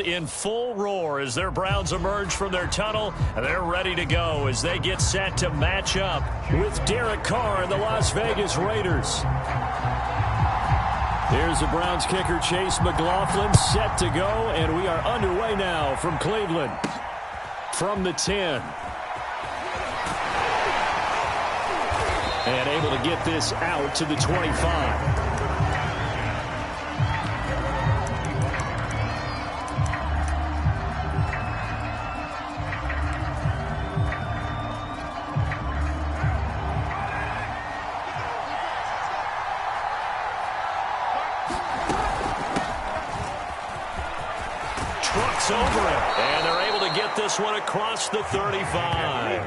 In full roar as their Browns emerge from their tunnel. They're ready to go as they get set to match up with Derek Carr and the Las Vegas Raiders. Here's the Browns kicker Chase McLaughlin set to go, and we are underway now from Cleveland. From the 10. And able to get this out to the 25. Trucks over it, and they're able to get this one across the 35.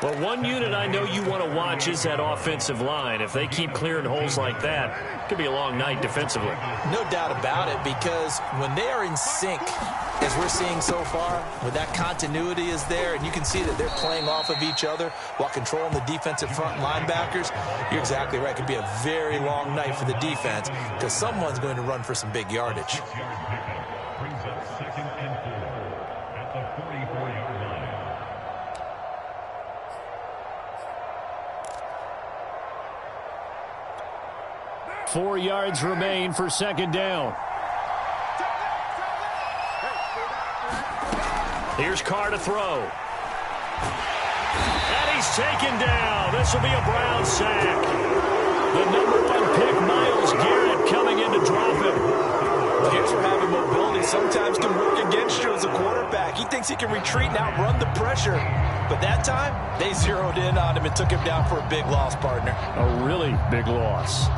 Well, one unit I know you want to watch is that offensive line. If they keep clearing holes like that, it could be a long night defensively. No doubt about it, because when they are in sync, as we're seeing so far, when that continuity is there, and you can see that they're playing off of each other while controlling the defensive front linebackers, you're exactly right. It could be a very long night for the defense because someone's going to run for some big yardage. Brings up 2nd and 4 at the 44-yard line. Four yards remain for second down. Here's Carr to throw. And he's taken down. This will be a Brown sack. The #1 pick, Myles Garrett, coming in to drop him. Here's where having mobility sometimes can work against you as a quarterback. He thinks he can retreat and outrun the pressure. But that time, they zeroed in on him and took him down for a big loss, partner. A really big loss.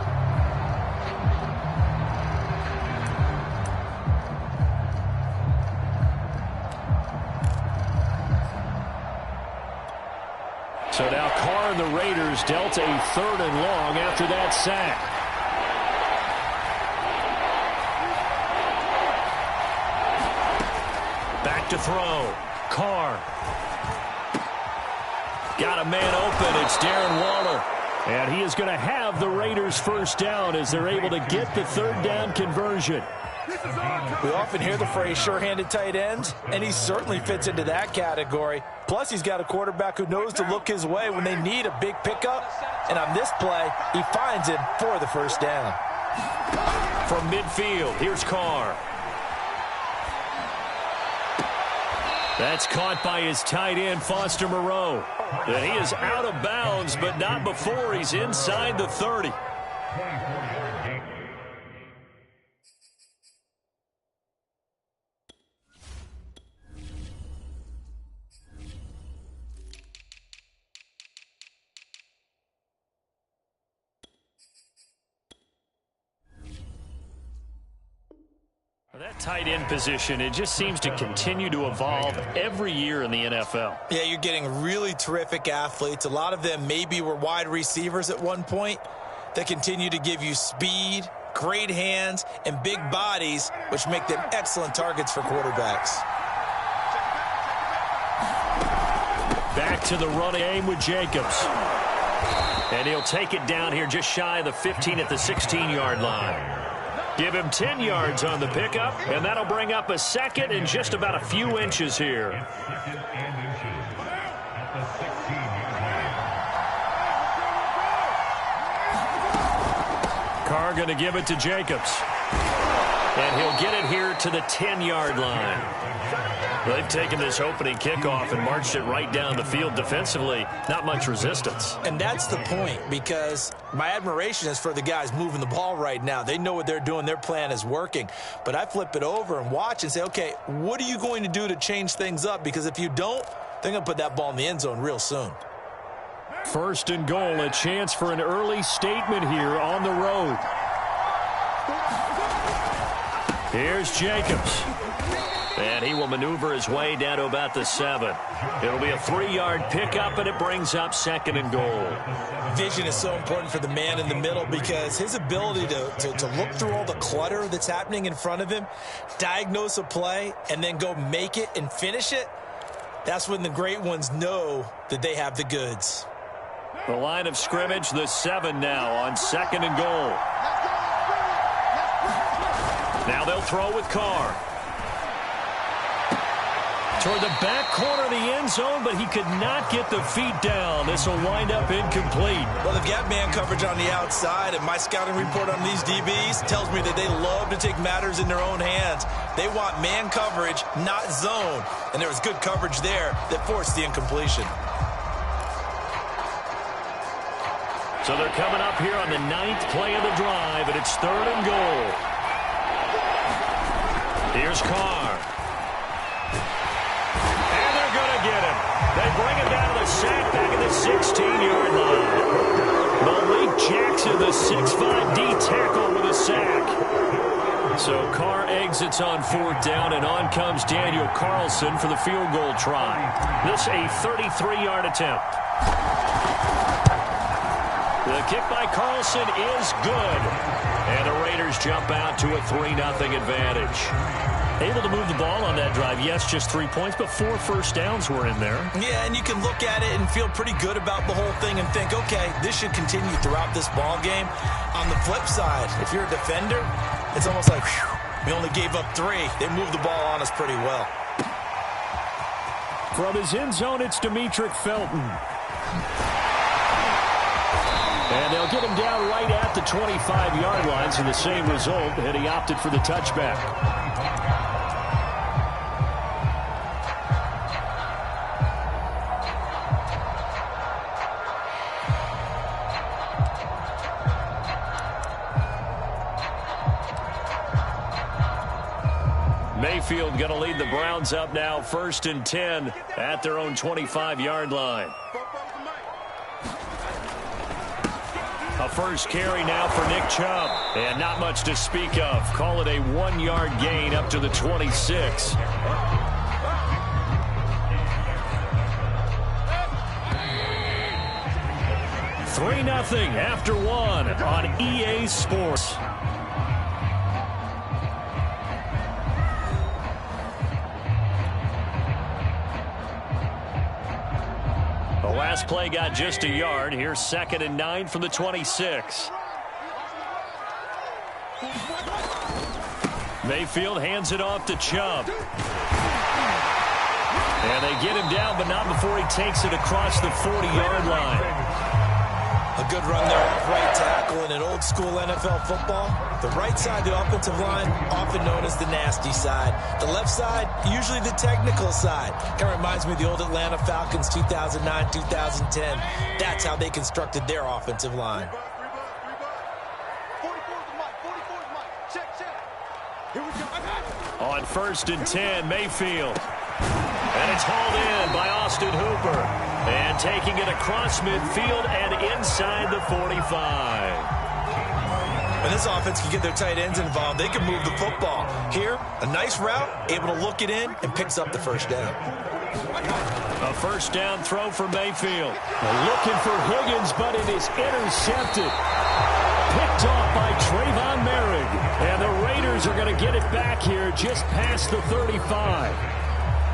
So now Carr and the Raiders dealt a 3rd and long after that sack. Back to throw. Carr. Got a man open. It's Darren Waller. And he is going to have the Raiders first down as they're able to get the 3rd down conversion. We often hear the phrase sure-handed tight ends, and he certainly fits into that category. Plus, he's got a quarterback who knows to look his way when they need a big pickup. And on this play, he finds it for the first down. From midfield, here's Carr. That's caught by his tight end, Foster Moreau. And he is out of bounds, but not before he's inside the 30. That tight end position, it just seems to continue to evolve every year in the NFL. Yeah, you're getting really terrific athletes. A lot of them maybe were wide receivers at one point that continue to give you speed, great hands, and big bodies, which make them excellent targets for quarterbacks. Back to the running game with Jacobs. And he'll take it down here just shy of the 15 at the 16-yard line. Give him 10 yards on the pickup, and that'll bring up a 2nd and just about a few inches here. Carr going to give it to Jacobs. And he'll get it here to the 10-yard line. They've taken this opening kickoff and marched it right down the field defensively. Not much resistance. And that's the point, because my admiration is for the guys moving the ball right now. They know what they're doing. Their plan is working. But I flip it over and watch and say, okay, what are you going to do to change things up? Because if you don't, they're going to put that ball in the end zone real soon. 1st and goal, a chance for an early statement here on the road. Here's Jacobs. And he will maneuver his way down to about the 7. It'll be a 3-yard pickup, and it brings up 2nd and goal. Vision is so important for the man in the middle because his ability to look through all the clutter that's happening in front of him, diagnose a play, and then go make it and finish it, that's when the great ones know that they have the goods. The line of scrimmage, the 7 now on 2nd and goal. Now they'll throw with Carr. Toward the back corner of the end zone, but he could not get the feet down. This will wind up incomplete. Well, they've got man coverage on the outside, and my scouting report on these DBs tells me that they love to take matters in their own hands. They want man coverage, not zone. And there was good coverage there that forced the incompletion. So they're coming up here on the 9th play of the drive, and it's 3rd and goal. Here's Carr. Get him. They bring him down to the sack back at the 16-yard line. Malik Jackson, the 6'5" D tackle with a sack. So Carr exits on 4th down, and on comes Daniel Carlson for the field goal try. This a 33-yard attempt. The kick by Carlson is good. And the Raiders jump out to a 3-0 advantage. Able to move the ball on that drive. Yes, just 3 points, but 4 first downs were in there. Yeah, and you can look at it and feel pretty good about the whole thing and think, okay, this should continue throughout this ball game. On the flip side, if you're a defender, it's almost like, whew, we only gave up 3. They moved the ball on us pretty well. From his end zone, it's Demetric Felton. And they'll get him down right at the 25-yard line, so the same result, and he opted for the touchback. Mayfield going to lead the Browns up now, 1st and 10 at their own 25-yard line. A first carry now for Nick Chubb, and not much to speak of. Call it a 1-yard gain up to the 26. Three 3-0 after 1 on EA Sports. The last play got just a yard. Here's 2nd and 9 from the 26. Mayfield hands it off to Chubb. And they get him down, but not before he takes it across the 40-yard line. A good run there off right tackle in an old school NFL football. The right side of the offensive line, often known as the nasty side. The left side, usually the technical side. Kind of reminds me of the old Atlanta Falcons 2009, 2010. That's how they constructed their offensive line. On 1st and 10, Mayfield. And it's hauled in by Austin Hooper. And taking it across midfield and inside the 45. When this offense can get their tight ends involved, they can move the football. Here, a nice route, able to look it in, and picks up the first down. A first down throw for Mayfield. Looking for Higgins, but it is intercepted. Picked off by Trayvon Merrick. And the Raiders are going to get it back here just past the 35.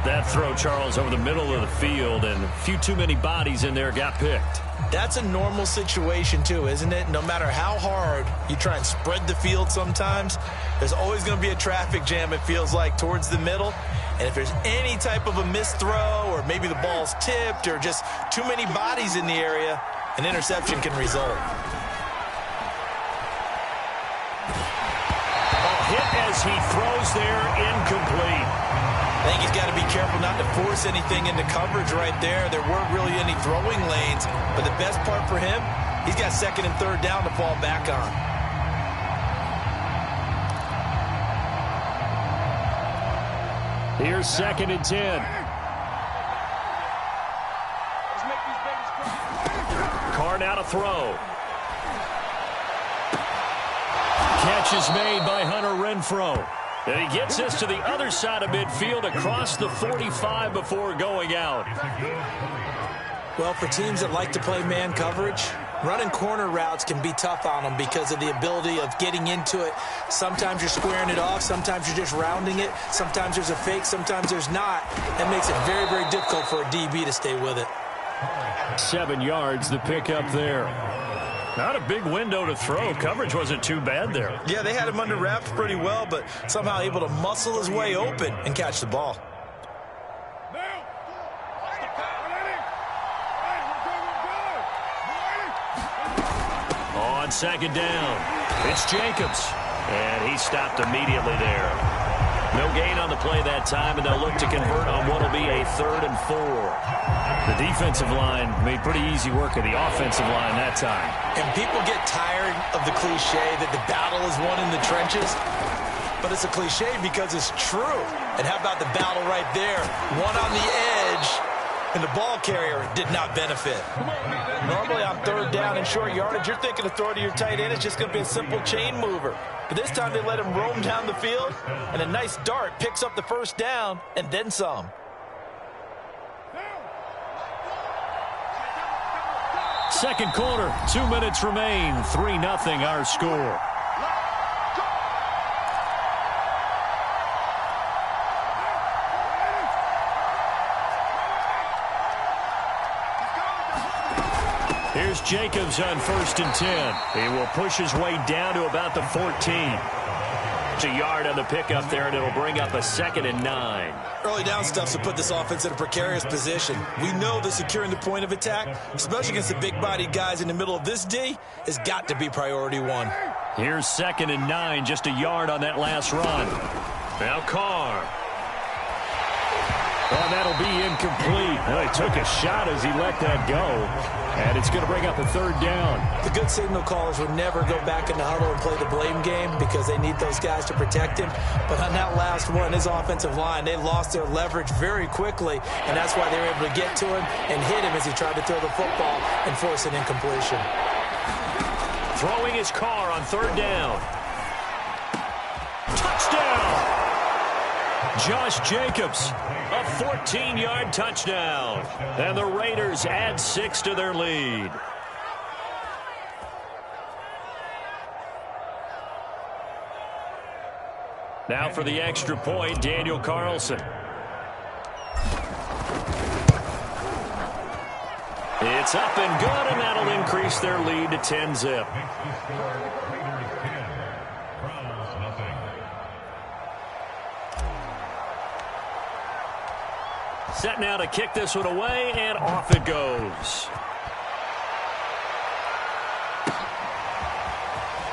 That throw, Charles, over the middle of the field, and a few too many bodies in there got picked. That's a normal situation, too, isn't it? No matter how hard you try and spread the field sometimes, there's always going to be a traffic jam, it feels like, towards the middle. And if there's any type of a missed throw, or maybe the ball's tipped, or just too many bodies in the area, an interception can result. A hit as he throws there, incomplete. I think he's got to be careful not to force anything into coverage right there. There weren't really any throwing lanes, but the best part for him, he's got 2nd and 3rd down to fall back on. Here's 2nd and 10. Carr now to throw. Catch is made by Hunter Renfrow. And he gets this to the other side of midfield across the 45 before going out. Well, for teams that like to play man coverage, running corner routes can be tough on them because of the ability of getting into it. Sometimes you're squaring it off. Sometimes you're just rounding it. Sometimes there's a fake. Sometimes there's not. That makes it very, very difficult for a DB to stay with it. 7 yards, the pickup there. Not a big window to throw. Coverage wasn't too bad there. Yeah, they had him under wraps pretty well, but somehow able to muscle his way open and catch the ball. On second down, it's Jacobs. And he stopped immediately there. No gain on the play that time, and they'll look to convert on what will be a 3rd and 4. The defensive line made pretty easy work of the offensive line that time. And people get tired of the cliche that the battle is won in the trenches. But it's a cliche because it's true. And how about the battle right there? One on the edge, and the ball carrier did not benefit. Normally on 3rd down and short yardage, you're thinking of throw to your tight end. It's just going to be a simple chain mover. But this time they let him roam down the field, and a nice dart picks up the 1st down and then some. Second quarter, 2 minutes remain. 3-0 our score. Here's Jacobs on 1st and 10. He will push his way down to about the 14. It's a yard on the pickup there, and it'll bring up a 2nd and 9. Early down stuff to put this offense in a precarious position. We know that securing the point of attack, especially against the big-bodied guys in the middle of this D, has got to be priority 1. Here's 2nd and 9, just a yard on that last run. Now Carr. Oh, that'll be incomplete. Well, he took a shot as he let that go. And it's going to bring up a 3rd down. The good signal callers would never go back in the huddle and play the blame game because they need those guys to protect him. But on that last one, his offensive line, they lost their leverage very quickly, and that's why they were able to get to him and hit him as he tried to throw the football and force an incompletion. Throwing his Carr on 3rd down. Touchdown! Josh Jacobs, a 14-yard touchdown. And the Raiders add 6 to their lead. Now for the extra point, Daniel Carlson. It's up and good, and that'll increase their lead to 10-zip. Set now to kick this one away, and off it goes.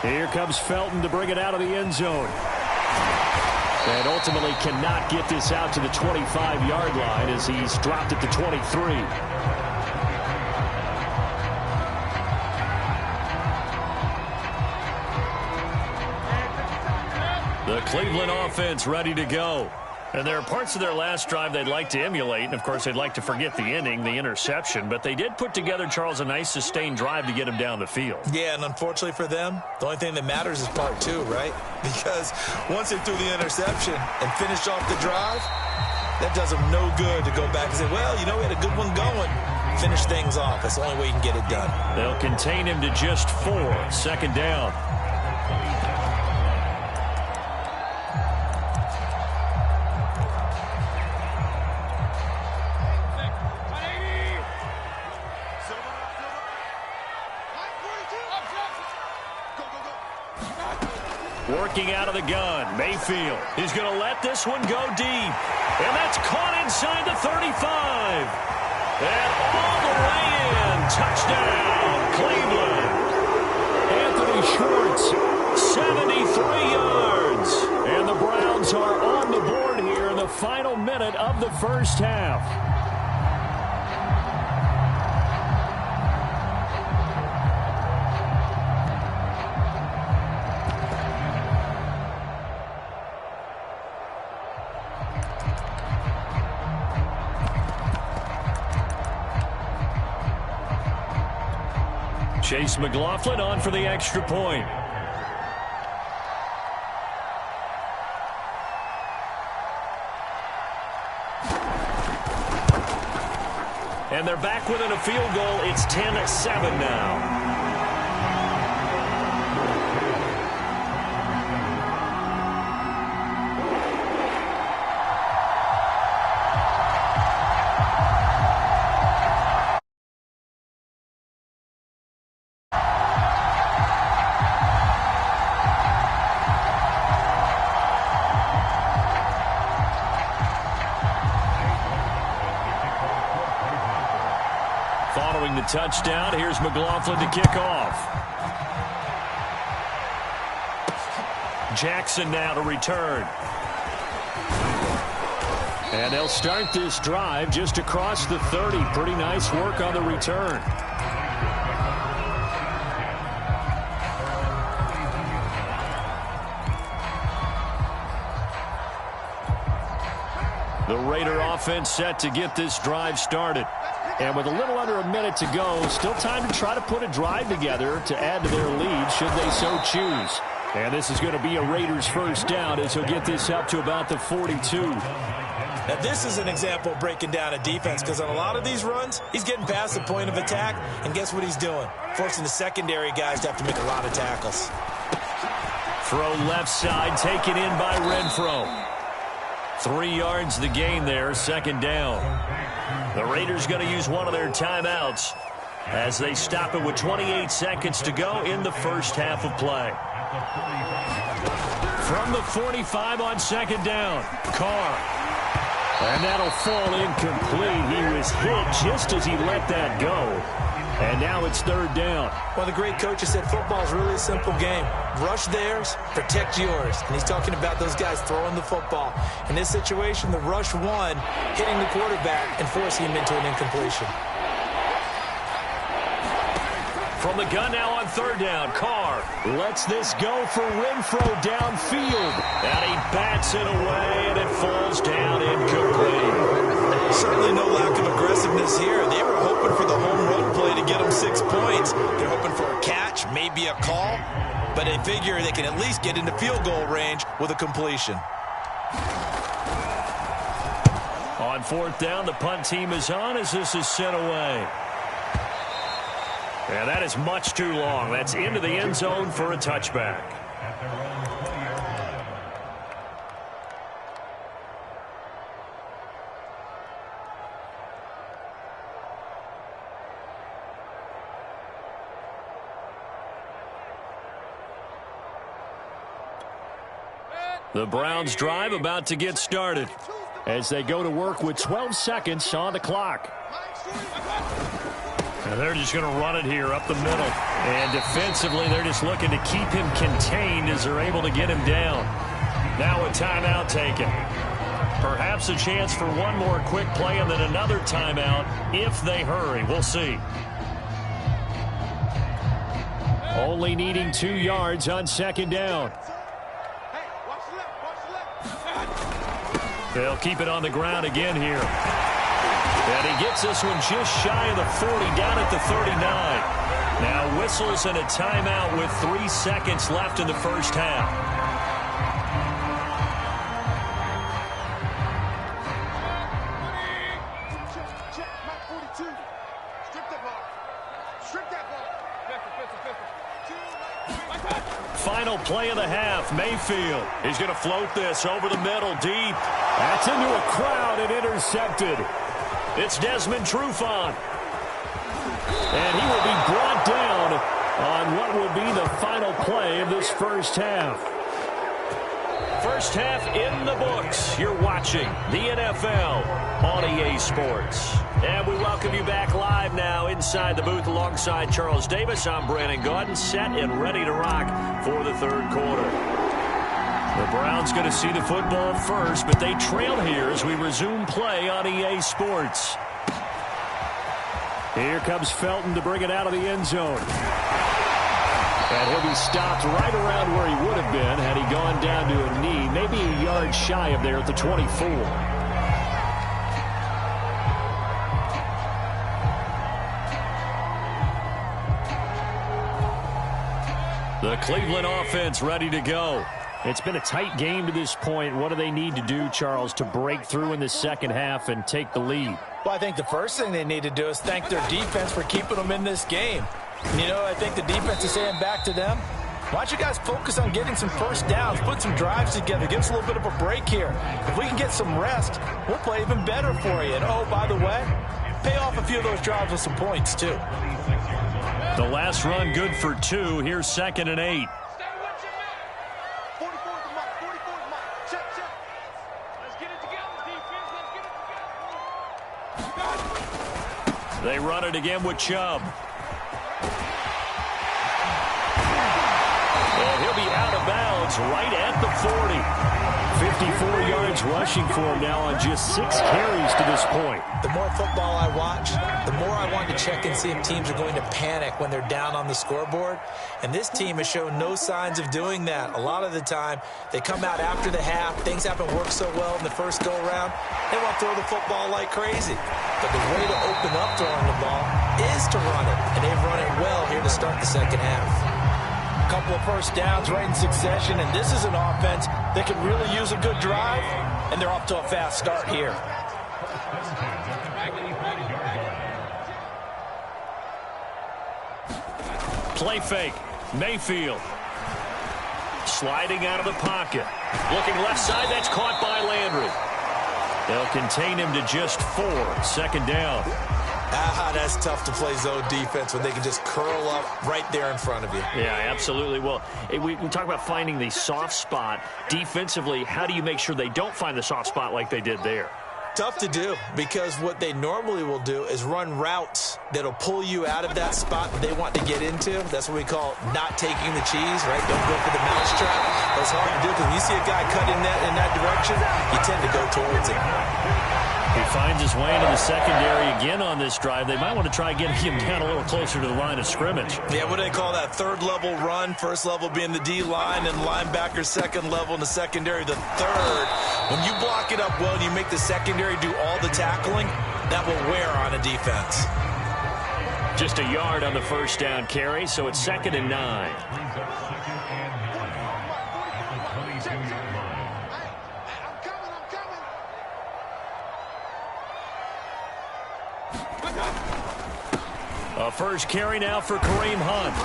Here comes Felton to bring it out of the end zone. And ultimately cannot get this out to the 25-yard line as he's dropped at the 23. The Cleveland offense ready to go. And there are parts of their last drive they'd like to emulate. And, of course, they'd like to forget the inning, the interception. But they did put together, Charles, a nice sustained drive to get him down the field. Yeah, and unfortunately for them, the only thing that matters is part 2, right? Because once they threw the interception and finished off the drive, that does them no good to go back and say, well, you know, we had a good one going. Finish things off. That's the only way you can get it done. They'll contain him to just 4. 2nd down. Working out of the gun, Mayfield is going to let this one go deep. And that's caught inside the 35. And all the way in. Touchdown, Cleveland. Anthony Schwartz, 73 yards. And the Browns are on the board here in the final minute of the first half. Chase McLaughlin on for the extra point. And they're back within a field goal. It's 10-7 now. Following the touchdown, here's McLaughlin to kick off. Jackson now to return. And they'll start this drive just across the 30. Pretty nice work on the return. The Raider offense set to get this drive started. And with a little under a minute to go, still time to try to put a drive together to add to their lead should they so choose. And this is going to be a Raiders first down as he'll get this up to about the 42. Now, this is an example of breaking down a defense because on a lot of these runs, he's getting past the point of attack, and guess what he's doing? Forcing the secondary guys to have to make a lot of tackles. Throw left side, taken in by Renfro. 3 yards the gain there, second down. The Raiders going to use one of their timeouts as they stop it with 28 seconds to go in the first half of play. From the 45 on second down, Carr. And that'll fall incomplete. He was hit just as he let that go. And now it's third down. One of the great coaches said football is really a simple game. Rush theirs, protect yours. And he's talking about those guys throwing the football. In this situation, the rush one, hitting the quarterback and forcing him into an incompletion. From the gun now on third down, Carr lets this go for Renfro downfield. And he bats it away, and it falls down incomplete. Certainly no lack of aggressiveness here. They were hoping for the home run play to get them 6 points. They're hoping for a catch, maybe a call. But they figure they can at least get into field goal range with a completion. On fourth down, the punt team is on as this is sent away. Yeah, that is much too long. That's into the end zone for a touchback. The Browns drive about to get started as they go to work with 12 seconds on the clock. And they're just going to run it here up the middle. And defensively, they're just looking to keep him contained as they're able to get him down. Now a timeout taken. Perhaps a chance for one more quick play and then another timeout if they hurry. We'll see. Only needing 2 yards on second down. They'll keep it on the ground again here. And he gets this one just shy of the 40, down at the 39. Now whistles and a timeout with 3 seconds left in the first half. Final play of the half. Mayfield is going to float this over the middle deep. That's into a crowd and intercepted. It's Desmond Trufant. And he will be brought down on what will be the final play of this first half. First half in the books. You're watching the NFL on EA Sports. And we welcome you back live now inside the booth alongside Charles Davis. I'm Brandon Gaudin, set and ready to rock for the third quarter. The Browns going to see the football first, but they trail here as we resume play on EA Sports. Here comes Felton to bring it out of the end zone. And he'll be stopped right around where he would have been had he gone down to a knee, maybe a yard shy of there at the 24. The Cleveland offense ready to go. It's been a tight game to this point. What do they need to do, Charles, to break through in the second half and take the lead? Well, I think the first thing they need to do is thank their defense for keeping them in this game. And, you know, I think the defense is saying back to them, why don't you guys focus on getting some first downs, put some drives together, give us a little bit of a break here. If we can get some rest, we'll play even better for you. And, oh, by the way, pay off a few of those drives with some points, too. The last run good for 2. Here's 2nd and 8. They run it again with Chubb. And he'll be out of bounds right at the 40. 54 yards rushing for him now on just 6 carries to this point. The more football I watch, the more I want to check and see if teams are going to panic when they're down on the scoreboard. And this team has shown no signs of doing that. A lot of the time, they come out after the half. Things haven't worked so well in the first go-around. They want to throw the football like crazy. But the way to open up throwing the ball is to run it. And they've run it well here to start the second half. A couple of first downs right in succession, and this is an offense that can really use a good drive, and they're off to a fast start here. Play fake. Mayfield. Sliding out of the pocket. Looking left side. That's caught by Landry. They'll contain him to just 4. Second down. That's tough to play zone defense when they can just curl up right there in front of you. Yeah, absolutely. Well, we talk about finding the soft spot. Defensively, how do you make sure they don't find the soft spot like they did there? Tough to do, because what they normally will do is run routes that'll pull you out of that spot that they want to get into. That's what we call not taking the cheese, right? Don't go for the mousetrap. That's hard to do, because when you see a guy cut in that direction, you tend to go towards it. He finds his way into the secondary again on this drive. They might want to try getting him down a little closer to the line of scrimmage. Yeah, what do they call that? Third level run. First level being the D-line, and linebacker second level in the secondary, the third. When you block it up well and you make the secondary do all the tackling, that will wear on a defense. Just a yard on the first down carry, so it's 2nd and 9. A first carry now for Kareem Hunt.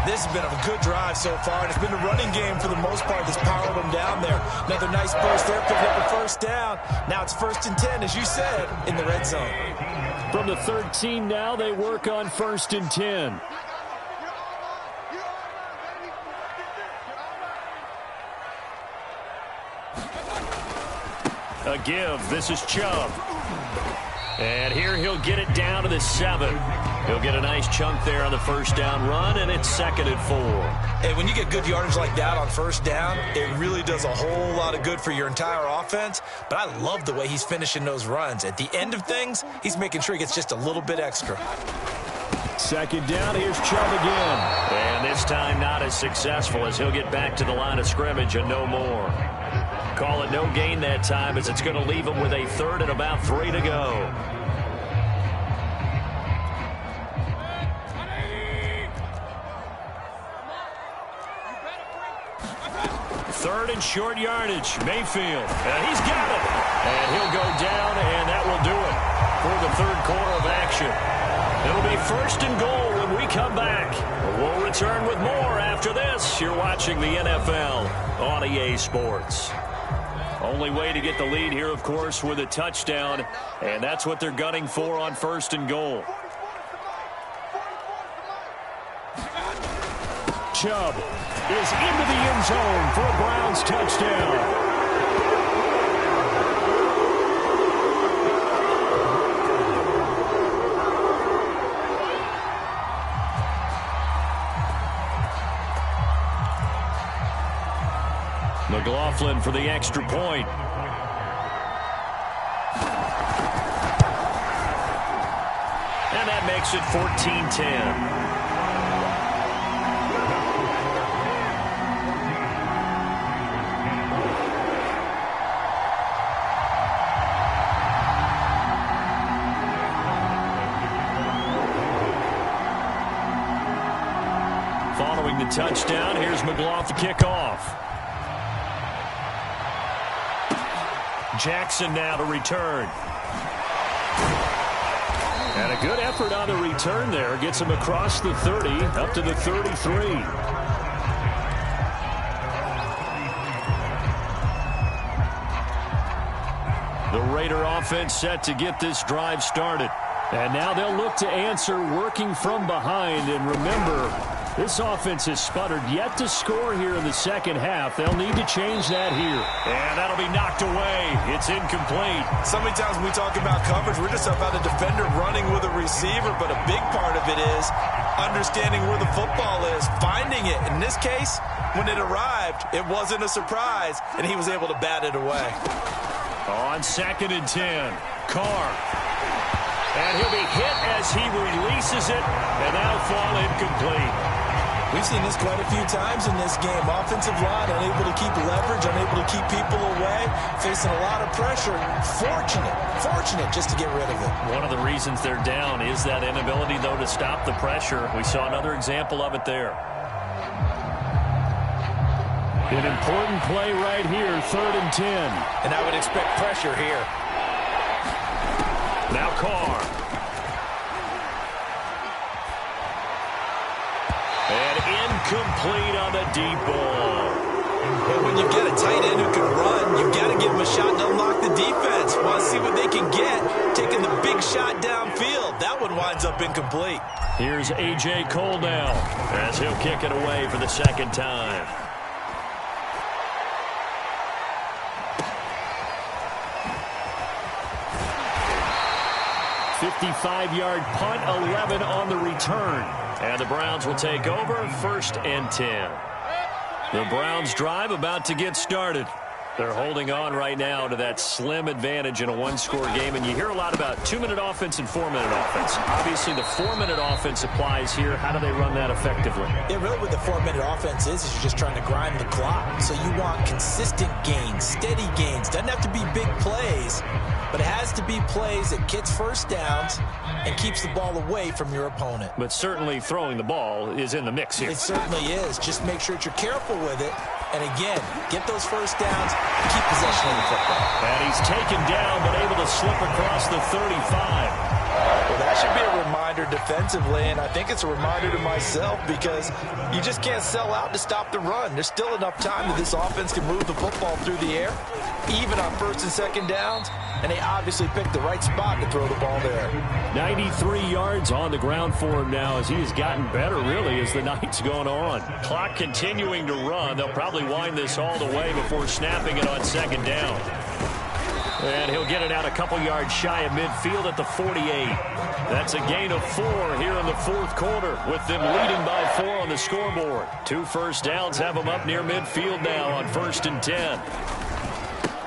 This has been a good drive so far, and it's been a running game for the most part that's powered them down there. Another nice burst there, picking up a first down. Now it's 1st and 10, as you said, in the red zone. From the 13 now, they work on 1st and 10. A give. This is Chubb. And here he'll get it down to the 7. He'll get a nice chunk there on the first down run, and it's 2nd and 4. Hey, when you get good yardage like that on first down, it really does a whole lot of good for your entire offense. But I love the way he's finishing those runs. At the end of things, he's making sure he gets just a little bit extra. 2nd down, here's Chubb again. And this time not as successful, as he'll get back to the line of scrimmage and no more. Call it no gain that time, as it's going to leave him with a 3rd and about 3 to go. Third and short yardage. Mayfield. He's got it. And he'll go down, and that will do it for the 3rd quarter of action. It'll be 1st and goal when we come back. We'll return with more after this. You're watching the NFL on EA Sports. Only way to get the lead here, of course, with a touchdown, and that's what they're gunning for on 1st and goal. Chubb is into the end zone for a Browns touchdown. McLaughlin for the extra point. And that makes it 14-10. Following the touchdown, here's McLaughlin to kick off. Jackson now to return. And a good effort on the return there. Gets him across the 30, up to the 33. The Raider offense set to get this drive started. And now they'll look to answer working from behind. And remember, This offense has sputtered yet to score here in the second half. They'll need to change that here. And that'll be knocked away. It's incomplete. So many times when we talk about coverage, we're just about a defender running with a receiver, but a big part of it is understanding where the football is, finding it. In this case, when it arrived, it wasn't a surprise, and he was able to bat it away. On 2nd and 10, Carr. And he'll be hit as he releases it, and that'll fall incomplete. We've seen this quite a few times in this game. Offensive line unable to keep leverage, unable to keep people away, facing a lot of pressure. Fortunate just to get rid of it. One of the reasons they're down is that inability, though, to stop the pressure. We saw another example of it there. An important play right here, 3rd and 10. And I would expect pressure here. Now Carr. And incomplete on the deep ball. But when you get a tight end who can run, you've got to give him a shot to unlock the defense. Want to see what they can get, taking the big shot downfield. That one winds up incomplete. Here's A.J. Cole now, as he'll kick it away for the second time. 55-yard punt, 11 on the return. And the Browns will take over, 1st and 10. The Browns drive about to get started. They're holding on right now to that slim advantage in a one-score game. And you hear a lot about 2-minute offense and 4-minute offense. Obviously, the 4-minute offense applies here. How do they run that effectively? Yeah, really what the 4-minute offense is you're just trying to grind the clock. So you want consistent gains, steady gains. Doesn't have to be big plays, but it has to be plays that gets first downs and keeps the ball away from your opponent. But certainly throwing the ball is in the mix here. It certainly is. Just make sure that you're careful with it. And again, get those first downs, keep possession of the football. And he's taken down, but able to slip across the 35. Well, that should be a reminder defensively, and I think it's a reminder to myself because you just can't sell out to stop the run. There's still enough time that this offense can move the football through the air, even on 1st and 2nd downs, and they obviously picked the right spot to throw the ball there. 93 yards on the ground for him now as he has gotten better, really, as the night's gone on. Clock continuing to run. They'll probably wind this all the way before snapping it on 2nd down. And he'll get it out a couple yards shy of midfield at the 48. That's a gain of 4 here in the 4th quarter, with them leading by 4 on the scoreboard. 2 first downs have them up near midfield now on 1st and 10.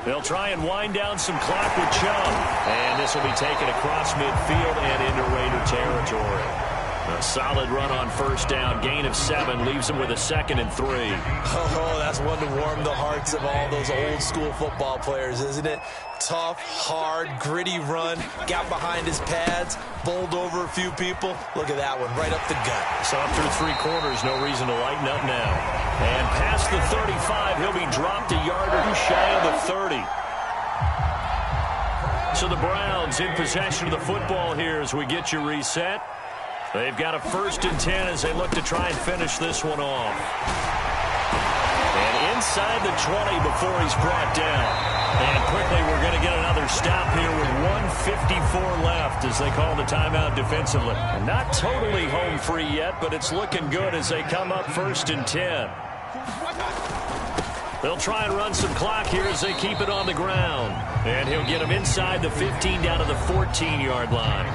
They'll try and wind down some clock with Chubb. And this will be taken across midfield and into Raider territory. A solid run on 1st down. Gain of 7 leaves them with a 2nd and 3. Oh, that's one to warm the hearts of all those old-school football players, isn't it? Tough, hard, gritty run. Got behind his pads, bowled over a few people. Look at that one, right up the gut. So through 3 quarters, no reason to lighten up now. And past the 35, he'll be dropped a yard or 2 shy of the 30. So the Browns in possession of the football here as we get you reset. They've got a 1st and 10 as they look to try and finish this one off. And inside the 20 before he's brought down. And quickly we're going to get another stop here with 1:54 left as they call the timeout defensively. Not totally home free yet, but it's looking good as they come up 1st and 10. They'll try and run some clock here as they keep it on the ground. And he'll get them inside the 15 down to the 14-yard line.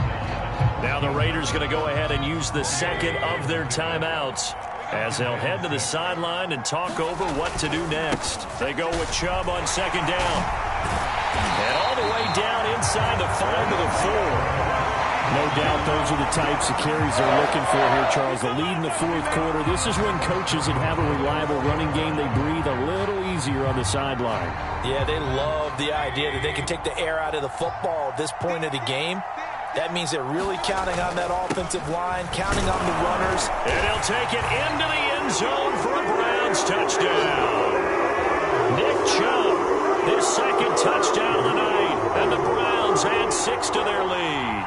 Now the Raiders going to go ahead and use the 2nd of their timeouts as they'll head to the sideline and talk over what to do next. They go with Chubb on 2nd down. And all the way down inside the 5 to the 4. No doubt those are the types of carries they're looking for here, Charles. The lead in the 4th quarter. This is when coaches that have a reliable running game, they breathe a little easier on the sideline. Yeah, they love the idea that they can take the air out of the football at this point of the game. That means they're really counting on that offensive line, counting on the runners. And he'll take it into the end zone for a Browns touchdown. Nick Chubb, his 2nd touchdown of the night. And the Browns add 6 to their lead.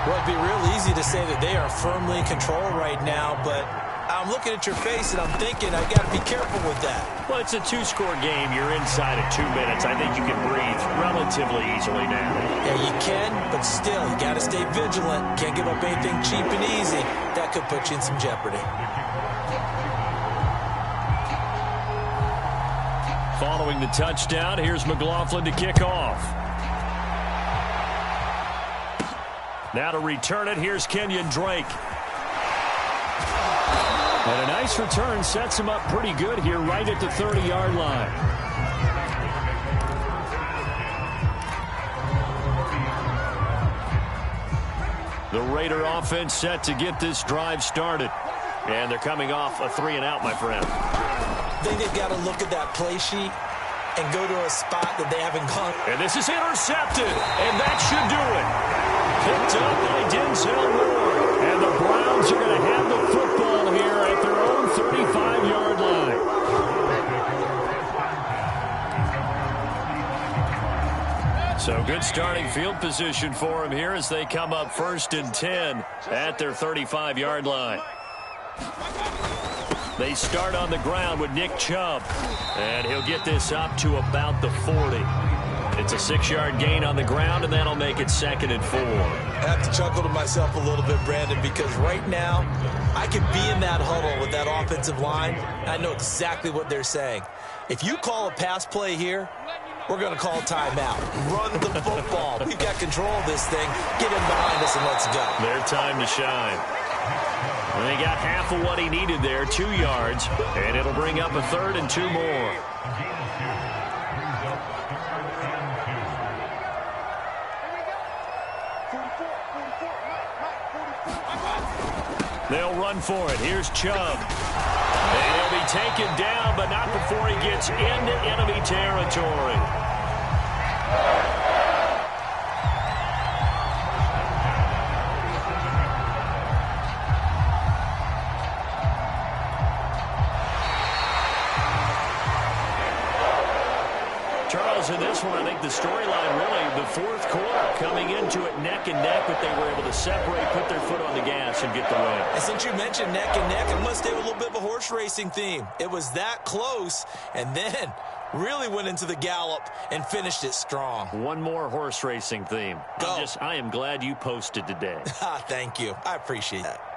Well, it'd be real easy to say that they are firmly in control right now, but I I'm looking at your face, and I'm thinking I got to be careful with that. Well, it's a two-score game. You're inside of 2 minutes. I think you can breathe relatively easily now. Yeah, you can, but still, you got to stay vigilant. Can't give up anything cheap and easy. That could put you in some jeopardy. Following the touchdown, here's McLaughlin to kick off. Now to return it, here's Kenyon Drake. And a nice return sets him up pretty good here right at the 30-yard line. The Raider offense set to get this drive started. And they're coming off a 3-and-out, my friend. I think they've got to look at that play sheet and go to a spot that they haven't gone. And this is intercepted, and that should do it. Picked up by Denzel Ward. And the Browns are going to have the football here at their own 35-yard line. So good starting field position for him here as they come up 1st and 10 at their 35-yard line. They start on the ground with Nick Chubb, and he'll get this up to about the 40. It's a 6-yard gain on the ground, and that'll make it 2nd and 4. I have to chuckle to myself a little bit, Brandon, because right now I can be in that huddle with that offensive line. I know exactly what they're saying. If you call a pass play here, we're going to call a timeout. Run the football. We've got control of this thing. Get him behind us and let's go. Their time to shine. And they got half of what he needed there, 2 yards, and it'll bring up a 3rd and 2 more. They'll run for it. Here's Chubb. And he'll be taken down, but not before he gets into enemy territory. Charles, in this one, I think the storyline really, the 4th quarter, coming into it neck and neck, but they were able to separate, put their foot on the gas, and get the win. And since you mentioned neck and neck, I must stay with a little bit of a horse racing theme. It was that close, and then really went into the gallop and finished it strong. One more horse racing theme. Go. I am glad you posted today. Thank you. I appreciate that.